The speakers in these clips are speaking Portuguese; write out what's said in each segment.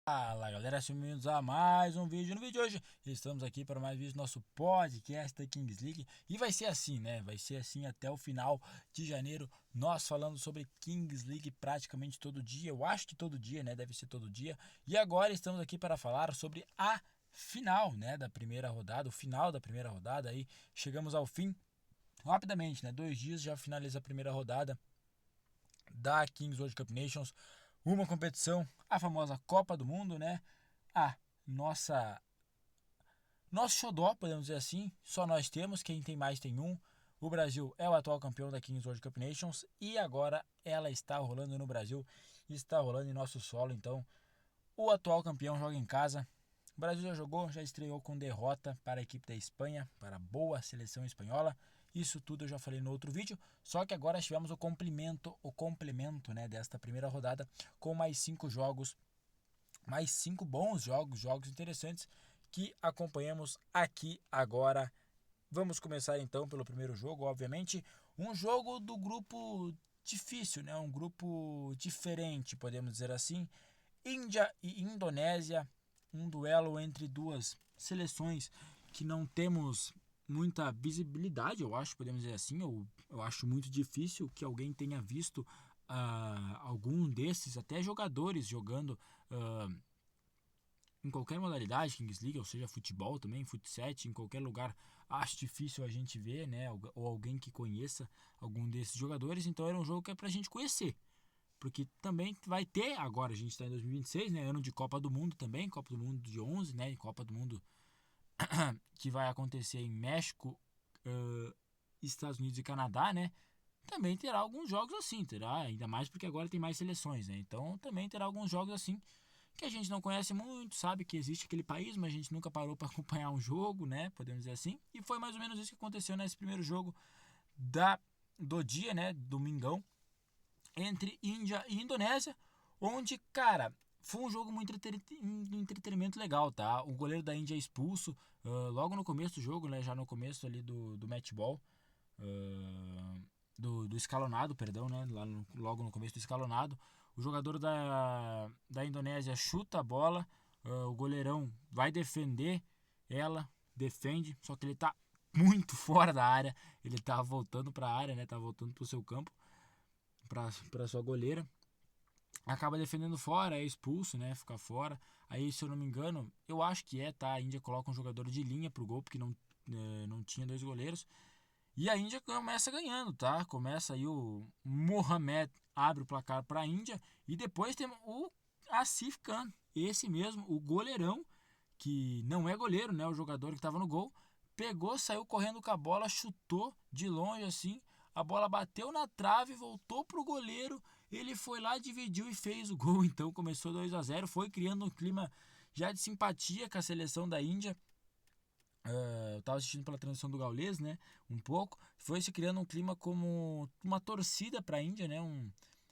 Fala galera, sejam bem-vindos a mais um vídeo. No vídeo de hoje estamos aqui para mais um vídeo do nosso podcast da Kings League. E vai ser assim, né? Vai ser assim até o final de janeiro. Nós falando sobre Kings League praticamente todo dia. Eu acho que todo dia, né? Deve ser todo dia. E agora estamos aqui para falar sobre a final, né? Da primeira rodada, o final da primeira rodada. Aí chegamos ao fim rapidamente, né? 2 dias já finaliza a primeira rodada da Kings World Cup Nations, uma competição, a famosa Copa do Mundo, né? A nossa nosso xodó, podemos dizer assim, só nós temos, quem tem mais tem um. O Brasil é o atual campeão da Kings World Cup Nations e agora ela está rolando no Brasil, está rolando em nosso solo, então o atual campeão joga em casa. O Brasil já jogou, já estreou com derrota para a equipe da Espanha, para a boa seleção espanhola. Isso tudo eu já falei no outro vídeo, só que agora tivemos o complemento, né, desta primeira rodada com mais 5 jogos, mais 5 bons jogos, jogos interessantes que acompanhamos aqui agora. Vamos começar então pelo primeiro jogo, obviamente, um jogo do grupo difícil, né? Um grupo diferente, podemos dizer assim. Índia e Indonésia, um duelo entre duas seleções que não temos muita visibilidade, eu acho, podemos dizer assim. Eu acho muito difícil que alguém tenha visto algum desses, até jogadores jogando em qualquer modalidade, Kings League, ou seja, futebol também, futsal, em qualquer lugar, acho difícil a gente ver, né, ou alguém que conheça algum desses jogadores. Então era um jogo que é pra gente conhecer, porque também vai ter agora, a gente está em 2026, né, ano de Copa do Mundo também, Copa do Mundo de 11, né, Copa do Mundo que vai acontecer em México, Estados Unidos e Canadá, né, também terá alguns jogos assim, terá, ainda mais porque agora tem mais seleções, né, então também terá alguns jogos assim que a gente não conhece muito, sabe que existe aquele país, mas a gente nunca parou para acompanhar um jogo, né? Podemos dizer assim. E foi mais ou menos isso que aconteceu nesse primeiro jogo da do dia, né? Domingão, entre Índia e Indonésia, onde, cara, foi um jogo muito entretenimento legal, tá? O goleiro da Índia é expulso logo no começo do jogo, né? Já no começo ali do match ball. Uh, do escalonado, perdão, né? Logo no começo do escalonado. O jogador da Indonésia chuta a bola, o goleirão vai defender ela, defende, só que ele tá muito fora da área, ele tá voltando para a área, né? Tá voltando pro seu campo, para sua goleira. Acaba defendendo fora, é expulso, né? Fica fora. Aí, se eu não me engano, eu acho que tá. A Índia coloca um jogador de linha pro gol, porque não tinha dois goleiros. E a Índia começa ganhando, tá? Começa aí o Mohamed abre o placar para a Índia e depois tem o Asif Khan, esse mesmo, o goleirão, que não é goleiro, né? O jogador que estava no gol, pegou, saiu correndo com a bola, chutou de longe assim, a bola bateu na trave, voltou pro goleiro, ele foi lá, dividiu e fez o gol. Então começou 2-0, foi criando um clima já de simpatia com a seleção da Índia. Eu tava assistindo pela transmissão do Gaules, né? Um pouco. Foi se criando um clima como uma torcida para a Índia, né?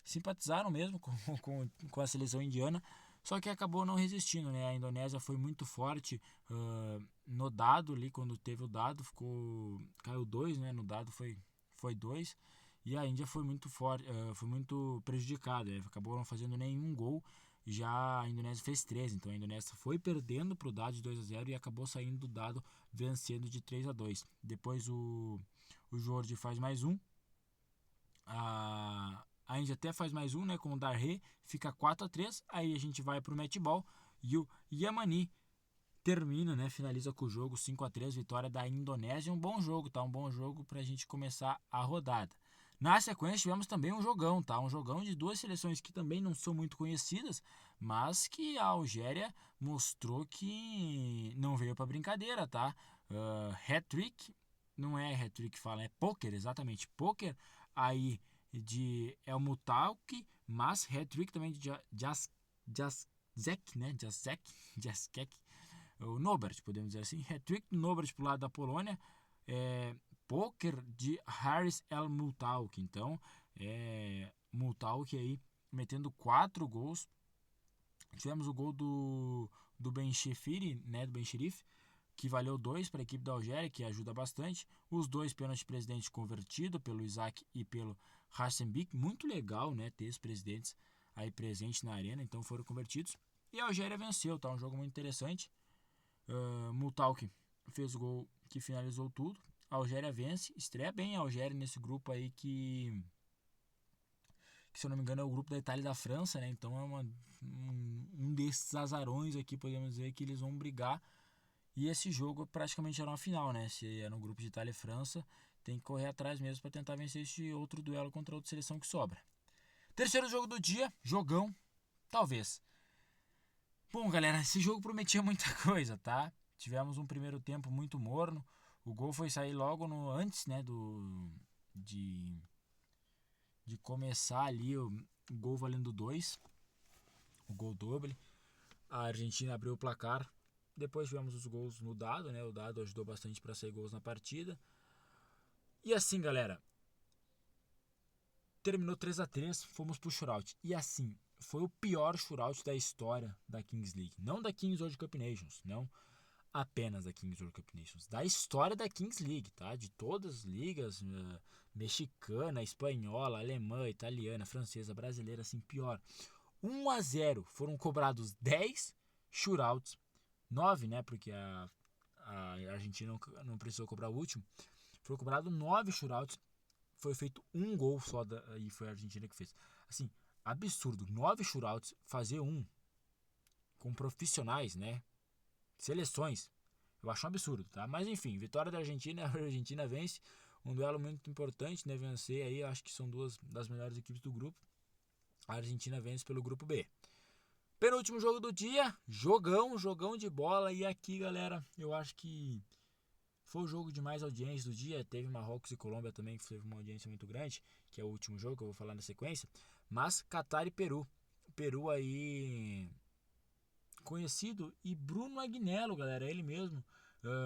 Simpatizaram mesmo com a seleção indiana. Só que acabou não resistindo, né? A Indonésia foi muito forte no dado ali, quando teve o dado, caiu 2, né? No dado foi 2. E a Índia foi muito forte, foi muito prejudicada. Acabou não fazendo nenhum gol. Já a Indonésia fez 3, então a Indonésia foi perdendo para o dado de 2-0 e acabou saindo do dado vencendo de 3-2. Depois o Jordi faz mais um. A Índia até faz mais um, né, com o Darhe, fica 4-3. Aí a gente vai para o match ball e o Yamani termina, né, finaliza com o jogo 5-3, vitória da Indonésia. Um bom jogo, tá? Um bom jogo para a gente começar a rodada. Na sequência tivemos também um jogão, tá? Um jogão de duas seleções que também não são muito conhecidas, mas que a Algéria mostrou que não veio para brincadeira, tá? Hat-trick, não é hat-trick que fala, é poker, exatamente, poker aí de El Mutalki, mas hat-trick também de Jacek, né? Jacek, o Nobert, podemos dizer assim, hat-trick do Nobert pro lado da Polônia, poker de Haris El Mutalki. Então, Mutalki aí metendo 4 gols. Tivemos o gol do Ben Shefiri, né, do Ben Sherif, que valeu 2 para a equipe da Algéria, que ajuda bastante. Os 2 pênaltis presidente convertido pelo Isaac e pelo Hassenbik. Muito legal, né, ter os presidentes aí presentes na arena, então foram convertidos. E a Algéria venceu, tá? Um jogo muito interessante. Mutalk fez o gol que finalizou tudo. A Algéria vence, estreia bem a Algéria nesse grupo aí que se eu não me engano é o grupo da Itália e da França, né? Então é um desses azarões aqui, podemos dizer, que eles vão brigar. E esse jogo praticamente era uma final, né? Se é no grupo de Itália e França, tem que correr atrás mesmo para tentar vencer este outro duelo contra outra seleção que sobra. Terceiro jogo do dia, jogão, talvez. Bom, galera, esse jogo prometia muita coisa, tá? Tivemos um primeiro tempo muito morno. O gol foi sair logo antes, né, de começar ali o gol valendo 2, o gol doble. A Argentina abriu o placar. Depois tivemos os gols no dado, né? O dado ajudou bastante para sair gols na partida. E assim, galera, terminou 3-3, fomos pro shootout. E assim, foi o pior shootout da história da Kings League. Não da Kings World Cup Nations, não apenas da Kings World Cup Nations, da história da Kings League, tá? De todas as ligas, mexicana, espanhola, alemã, italiana, francesa, brasileira, assim, pior. 1-0, foram cobrados 10 shootouts, 9, né? Porque a Argentina não precisou cobrar o último. Foram cobrados 9 shootouts. Foi feito um gol só e foi a Argentina que fez. Assim, absurdo. 9 shootouts, fazer um com profissionais, né? Seleções. Eu acho um absurdo, tá? Mas enfim, vitória da Argentina. A Argentina vence. Um duelo muito importante, né? Vencer aí. Acho que são duas das melhores equipes do grupo. A Argentina vence pelo grupo B. Penúltimo jogo do dia, jogão de bola. E aqui, galera, eu acho que foi o jogo de mais audiência do dia. Teve Marrocos e Colômbia também, que teve uma audiência muito grande, que é o último jogo que eu vou falar na sequência. Mas Catar e Peru. Peru aí conhecido, e Bruno Agnello, galera, ele mesmo,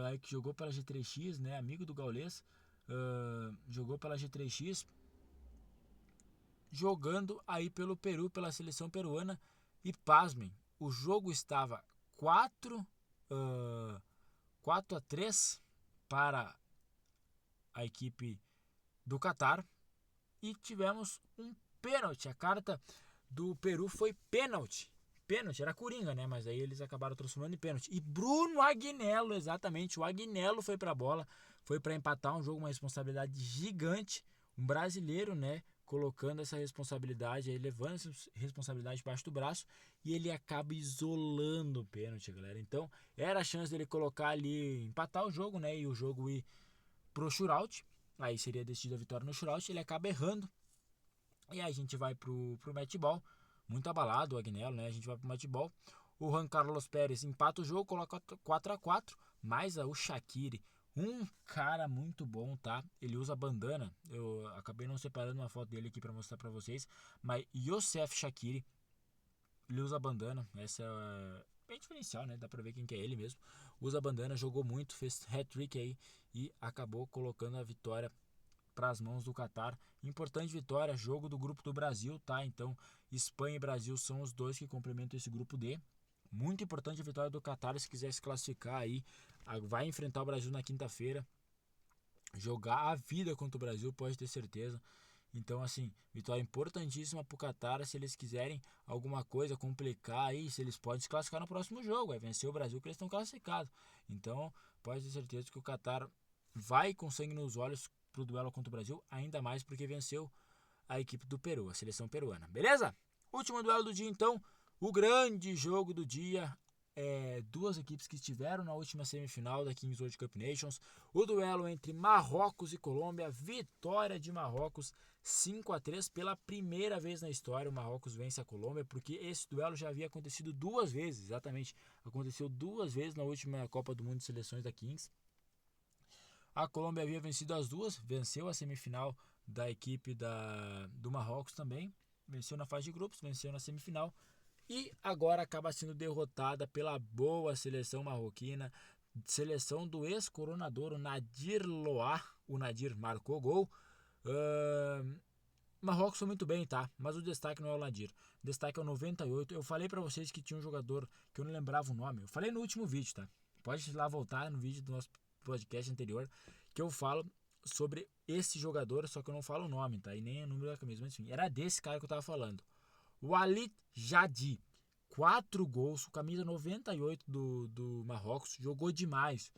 aí que jogou pela G3X, né, amigo do Gaules, jogou pela G3X, jogando aí pelo Peru, pela seleção peruana. E pasmem, o jogo estava 4-3 para a equipe do Catar e tivemos um pênalti. A carta do Peru foi pênalti. Pênalti, era coringa, né? Mas aí eles acabaram transformando em pênalti. E Bruno Agnello, exatamente, o Agnello foi pra bola, foi para empatar um jogo, uma responsabilidade gigante. Um brasileiro, né? Colocando essa responsabilidade aí, levando essa responsabilidade debaixo do braço, e ele acaba isolando o pênalti, galera. Então, era a chance dele colocar ali, empatar o jogo, né? E o jogo ir pro shootout. Aí seria decidida a vitória no shootout. Ele acaba errando. E aí a gente vai pro match ball. Muito abalado o Agnello, né? A gente vai pro match ball. O Juan Carlos Pérez empata o jogo, coloca 4-4. Mas o Shaqiri, um cara muito bom, tá? Ele usa bandana. Eu acabei não separando uma foto dele aqui para mostrar para vocês. Mas Youssef Shaqiri, ele usa bandana. Essa é bem diferencial, né? Dá pra ver quem que é ele mesmo. Usa bandana, jogou muito, fez hat-trick aí e acabou colocando a vitória para as mãos do Catar. Importante vitória, jogo do grupo do Brasil, tá? Então, Espanha e Brasil são os dois que complementam esse grupo D. Muito importante a vitória do Catar, se quiser se classificar aí, vai enfrentar o Brasil na quinta-feira. Jogar a vida contra o Brasil, pode ter certeza. Então, assim, vitória importantíssima pro Catar, se eles quiserem alguma coisa complicar aí, se eles podem se classificar no próximo jogo, é vencer o Brasil que eles estão classificados. Então, pode ter certeza que o Catar vai com sangue nos olhos pro duelo contra o Brasil, ainda mais porque venceu a equipe do Peru, a seleção peruana. Beleza? Último duelo do dia, então, o grande jogo do dia. Duas equipes que estiveram na última semifinal da Kings World Cup Nations. O duelo entre Marrocos e Colômbia. Vitória de Marrocos 5-3 pela primeira vez na história. O Marrocos vence a Colômbia, porque esse duelo já havia acontecido duas vezes. Exatamente, aconteceu duas vezes na última Copa do Mundo de Seleções da Kings. A Colômbia havia vencido as duas, venceu a semifinal da equipe do Marrocos também, venceu na fase de grupos, venceu na semifinal. E agora acaba sendo derrotada pela boa seleção marroquina, seleção do ex-coronador, o Nadir Loa. O Nadir marcou gol. Marrocos foi muito bem, tá? Mas o destaque não é o Nadir. O destaque é o 98. Eu falei pra vocês que tinha um jogador que eu não lembrava o nome. Eu falei no último vídeo, tá? Pode ir lá voltar no vídeo do nosso podcast anterior, que eu falo sobre esse jogador, só que eu não falo o nome, tá? E nem o número da camisa. Mas enfim, era desse cara que eu tava falando. Walid Jadi, 4 gols, camisa 98 do Marrocos, jogou demais,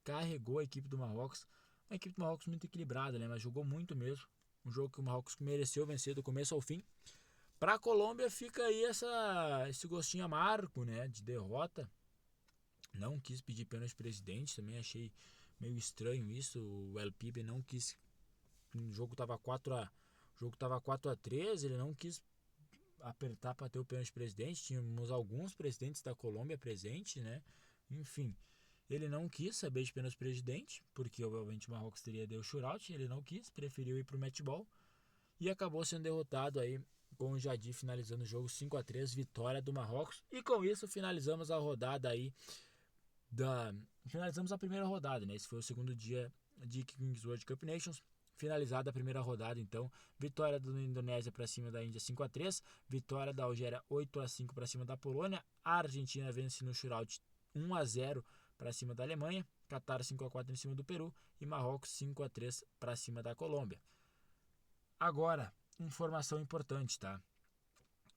carregou a equipe do Marrocos, uma equipe do Marrocos muito equilibrada, né, mas jogou muito mesmo, um jogo que o Marrocos mereceu vencer do começo ao fim. Para a Colômbia fica aí esse gostinho amargo, né, de derrota. Não quis pedir pênalti presidente, também achei meio estranho isso, o El Pibe não quis, o jogo tava 4-3, ele não quis apertar para ter o pênalti presidente. Tínhamos alguns presidentes da Colômbia presentes, né? Enfim, ele não quis saber de pênalti presidente, porque obviamente o Marrocos teria deu shootout, ele não quis, preferiu ir pro matchball e acabou sendo derrotado aí com o Jadi finalizando o jogo 5-3, vitória do Marrocos. E com isso finalizamos a rodada aí finalizamos a primeira rodada, né? Esse foi o segundo dia de Kings World Cup Nations. Finalizada a primeira rodada, então, vitória da Indonésia para cima da Índia 5-3, vitória da Algéria 8-5 para cima da Polônia, a Argentina vence no shootout 1-0 para cima da Alemanha, Catar 5-4 em cima do Peru e Marrocos 5-3 para cima da Colômbia. Agora, informação importante, tá?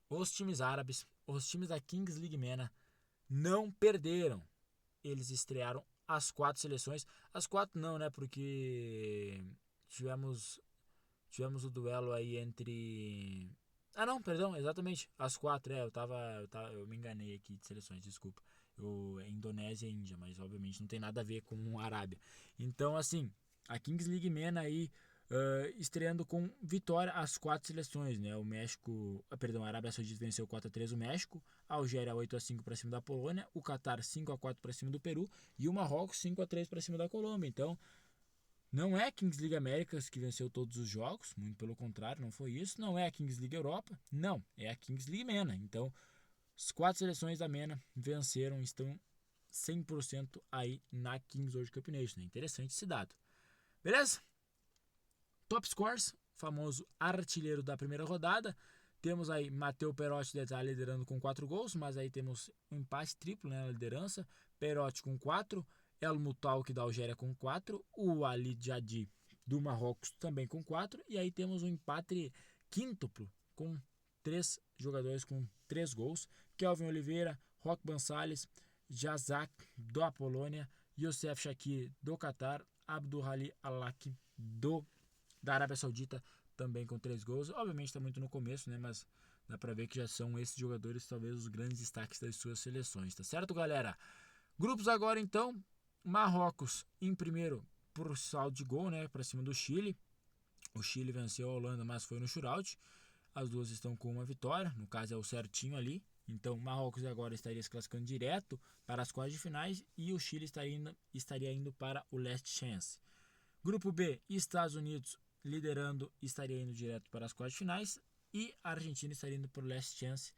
Os times árabes, os times da Kings League MENA não perderam. Eles estrearam as 4 seleções. As 4 não, né? Porque tivemos o duelo aí entre... Ah, não, perdão, exatamente. As 4, eu me enganei aqui de seleções, desculpa. Indonésia e Índia, mas obviamente não tem nada a ver com a Arábia. Então, assim, a Kings League MENA aí estreando com vitória as 4 seleções, né? O México, a Arábia Saudita venceu 4-3 o México, a Algéria 8-5 para cima da Polônia, o Catar 5-4 para cima do Peru e o Marrocos 5-3 para cima da Colômbia. Então, não é a Kings League Américas que venceu todos os jogos, muito pelo contrário, não foi isso. Não é a Kings League Europa, não, é a Kings League MENA. Então, as 4 seleções da MENA venceram, estão 100% aí na Kings World Cup Nations. Né? Interessante esse dado. Beleza? Top Scores, famoso artilheiro da primeira rodada. Temos aí Matteo Perotti liderando com 4 gols, mas aí temos um empate triplo, né, na liderança. Perotti com 4, El Moutalki da Algéria com 4, o Ali Jadi do Marrocos também com 4, e aí temos um empate quíntuplo com 3 jogadores com 3 gols. Kelvin Oliveira, Roque Bansales, Jazak da Polônia, Youssef Chakir do Catar, Abdulhali Alak da Arábia Saudita também com 3 gols. Obviamente está muito no começo, né? Mas dá para ver que já são esses jogadores talvez os grandes destaques das suas seleções, tá certo, galera? Grupos agora então, Marrocos em primeiro por saldo de gol, né? Para cima do Chile. O Chile venceu a Holanda, mas foi no shootout. As duas estão com uma vitória, no caso é o certinho ali. Então, Marrocos agora estaria se classificando direto para as quartas de finais e o Chile estaria indo para o Last Chance. Grupo B, Estados Unidos liderando, estaria indo direto para as quartas finais e a Argentina estaria indo para o Last Chance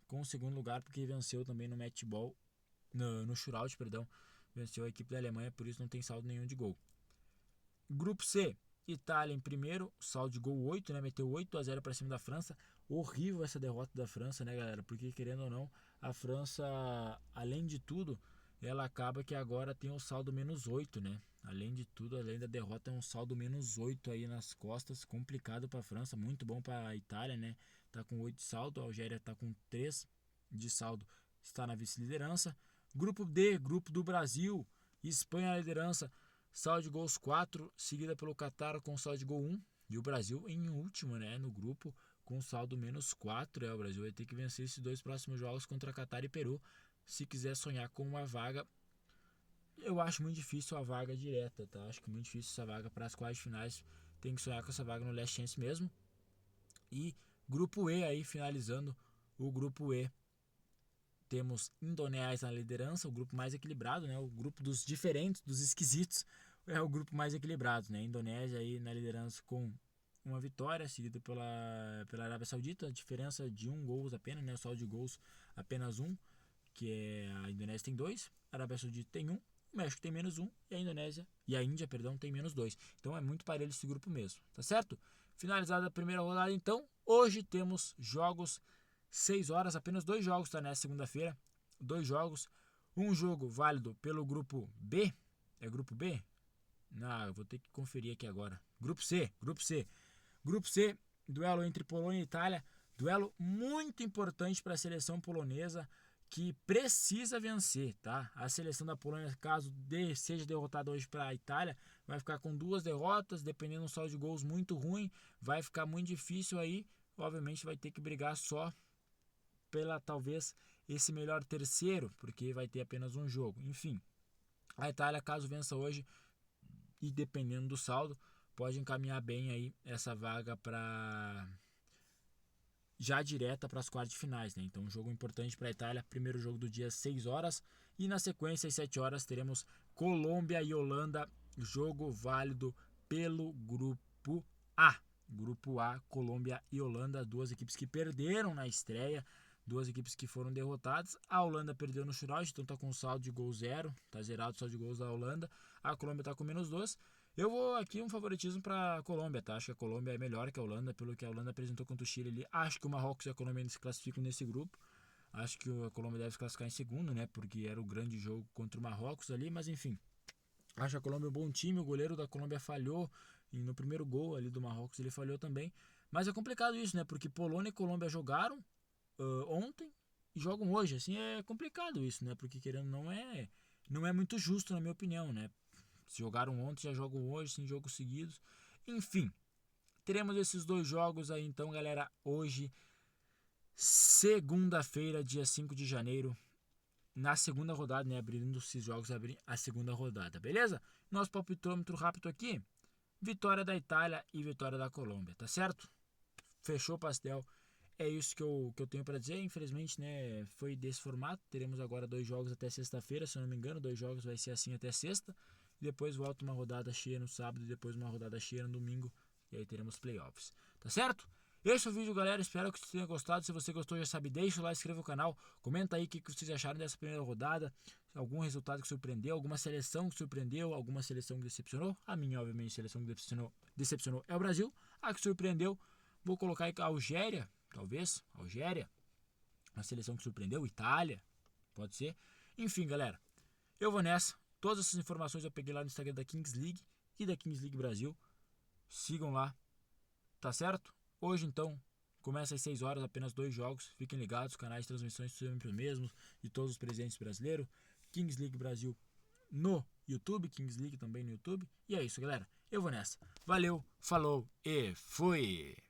com o segundo lugar, porque venceu também no matchball, no shootout, venceu a equipe da Alemanha, por isso não tem saldo nenhum de gol. Grupo C, Itália em primeiro, saldo de gol 8, né, meteu 8-0 para cima da França. Horrível essa derrota da França, né, galera, porque querendo ou não, a França, além de tudo, ela acaba que agora tem o saldo -8, né? Além de tudo, além da derrota, é um saldo -8 aí nas costas, complicado para a França, muito bom para a Itália, né? Tá com 8 de saldo, a Algéria tá com 3 de saldo, está na vice-liderança. Grupo D, grupo do Brasil, Espanha na liderança, saldo de gols 4, seguida pelo Catar com saldo de gol 1, e o Brasil em último, né, no grupo com saldo -4, o Brasil vai ter que vencer esses 2 próximos jogos contra Catar e Peru, se quiser sonhar com uma vaga. Eu acho muito difícil a vaga direta, tá? Acho que muito difícil essa vaga para as quartas finais. Tem que sonhar com essa vaga no Last Chance mesmo. E grupo E aí, finalizando o grupo E. Temos Indonésia na liderança, o grupo mais equilibrado, né? O grupo dos diferentes, dos esquisitos, é o grupo mais equilibrado, né? Indonésia aí na liderança com uma vitória, seguida pela Arábia Saudita, a diferença de 1 gol apenas, né? O saldo de gols apenas 1, que é a Indonésia tem 2, a Arábia Saudita tem 1, o México tem -1 e a Índia, tem -2. Então é muito parelho esse grupo mesmo, tá certo? Finalizada a primeira rodada, então, hoje temos jogos 6 horas, apenas 2 jogos, tá, nessa segunda-feira, 2 jogos, um jogo válido pelo grupo B, é grupo B? Não, eu vou ter que conferir aqui agora, grupo C, duelo entre Polônia e Itália, Duelo muito importante para a seleção polonesa, que precisa vencer, tá? A seleção da Polônia, caso seja derrotada hoje para a Itália, vai ficar com 2 derrotas, dependendo do saldo de gols muito ruim, vai ficar muito difícil aí. Obviamente vai ter que brigar só pela talvez esse melhor terceiro, porque vai ter apenas um jogo. Enfim, a Itália, caso vença hoje, e dependendo do saldo, pode encaminhar bem aí essa vaga para já direta para as quartas de finais, né? Então, um jogo importante para a Itália, primeiro jogo do dia às 6 horas, e na sequência às 7 horas teremos Colômbia e Holanda, jogo válido pelo grupo A. Grupo A, Colômbia e Holanda, 2 equipes que perderam na estreia, 2 equipes que foram derrotadas. A Holanda perdeu no shootout, então está com saldo de gol 0, está zerado o saldo de gols da Holanda. A Colômbia está com -2. Eu vou aqui um favoritismo para a Colômbia, tá? Acho que a Colômbia é melhor que a Holanda, pelo que a Holanda apresentou contra o Chile ali. Acho que o Marrocos e a Colômbia se classificam nesse grupo. Acho que a Colômbia deve se classificar em segundo, né? Porque era o grande jogo contra o Marrocos ali, mas enfim. Acho a Colômbia um bom time, o goleiro da Colômbia falhou e no primeiro gol ali do Marrocos ele falhou também. Mas é complicado isso, né? Porque Polônia e Colômbia jogaram ontem e jogam hoje. Assim, é complicado isso, né? Porque querendo não é muito justo, na minha opinião, né? Se jogaram ontem, já jogam hoje, sem jogos seguidos. Enfim, teremos esses 2 jogos aí então, galera, hoje, segunda-feira, dia 5 de janeiro, na segunda rodada, né, abrindo esses jogos, a segunda rodada, beleza? Nosso palpitômetro rápido aqui, vitória da Itália e vitória da Colômbia, tá certo? Fechou o pastel. É isso que eu tenho para dizer. Infelizmente, né, foi desse formato. Teremos agora 2 jogos até sexta-feira, se eu não me engano. 2 jogos vai ser assim até sexta. Depois volta uma rodada cheia no sábado e depois uma rodada cheia no domingo. E aí teremos playoffs. Tá certo? Esse é o vídeo, galera. Espero que você tenha gostado. Se você gostou, já sabe, deixa o like, inscreva o canal. Comenta aí o que vocês acharam dessa primeira rodada. Algum resultado que surpreendeu, alguma seleção que surpreendeu, alguma seleção que decepcionou. A minha, obviamente, seleção que decepcionou é o Brasil. A que surpreendeu, vou colocar aí a Algéria, talvez. Algéria. Uma seleção que surpreendeu. Itália, pode ser. Enfim, galera, eu vou nessa. Todas essas informações eu peguei lá no Instagram da Kings League e da Kings League Brasil. Sigam lá, tá certo? Hoje, então, começa às 6 horas, apenas 2 jogos. Fiquem ligados, canais de transmissões sempre os mesmos, de todos os presidentes brasileiros. Kings League Brasil no YouTube, Kings League também no YouTube. E é isso, galera. Eu vou nessa. Valeu, falou e fui!